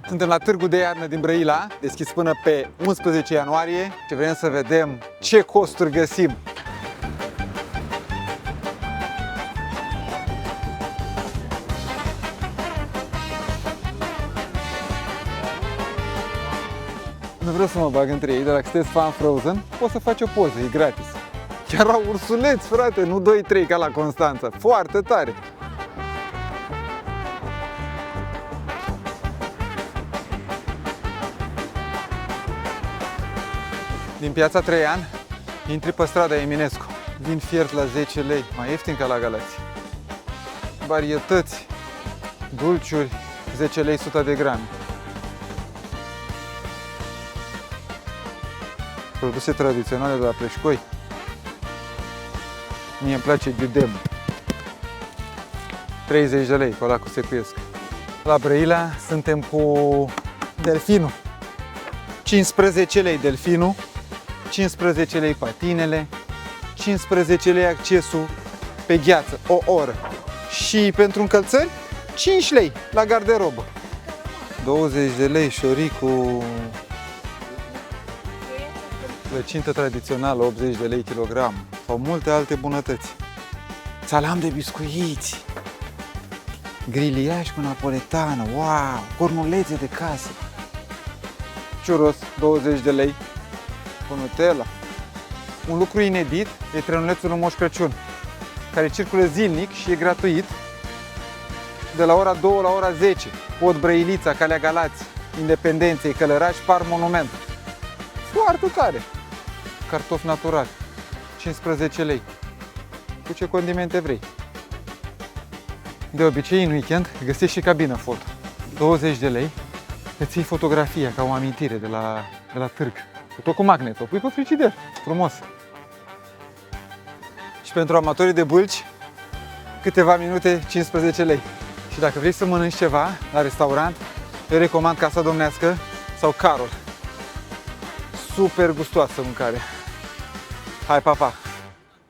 Suntem la târgul de iarnă din Brăila, deschis până pe 11 ianuarie și vrem să vedem ce costuri găsim. Nu vreau să mă bag între ei, dar dacă sunteți fan Frozen, poți să faci o poză, e gratis. Chiar au ursuleți, frate, nu 2-3 ca la Constanța. Foarte tare! Din Piața Traian, intri pe strada Eminescu. Vin fiert la 10 lei, mai ieftin ca la Galați. Varietăți, dulciuri, 10 lei 100 de grame. Produse tradiționale de la Pleșcoi. Mie îmi place ghiudem. 30 de lei, cu ăla cu secuiesc. La Brăila suntem cu delfinul. 15 lei delfinul, 15 lei patinele, 15 lei accesul pe gheață, o oră. Și pentru încălțări, 5 lei la garderobă. 20 de lei șoricul. Plăcintă tradițională, 80 de lei kilogram. Sau multe alte bunătăți. Salam de biscuiți. Griliaș cu napoletană, wow! Cornulețe de casă. Churros, 20 de lei. Cu Nutella. Un lucru inedit e trenulețul în Moș Crăciun, care circulă zilnic și e gratuit de la ora 2 la ora 10. Pod Brăilița, Calea Galați, Independenței, Călăraș, Parc Monument. Foarte tare! Cartofi naturali, 15 lei. Cu ce condimente vrei. De obicei, în weekend, găsești și cabină foto. 20 de lei. Îți iei fotografia ca o amintire de la târg. Tot cu magnet, o pui pe frigider. Frumos. Și pentru amatorii de bâlci, câteva minute, 15 lei. Și dacă vrei să mănânci ceva la restaurant, eu recomand Casa Domnească sau Carol. Super gustoasă mâncare. Hai, pa, pa!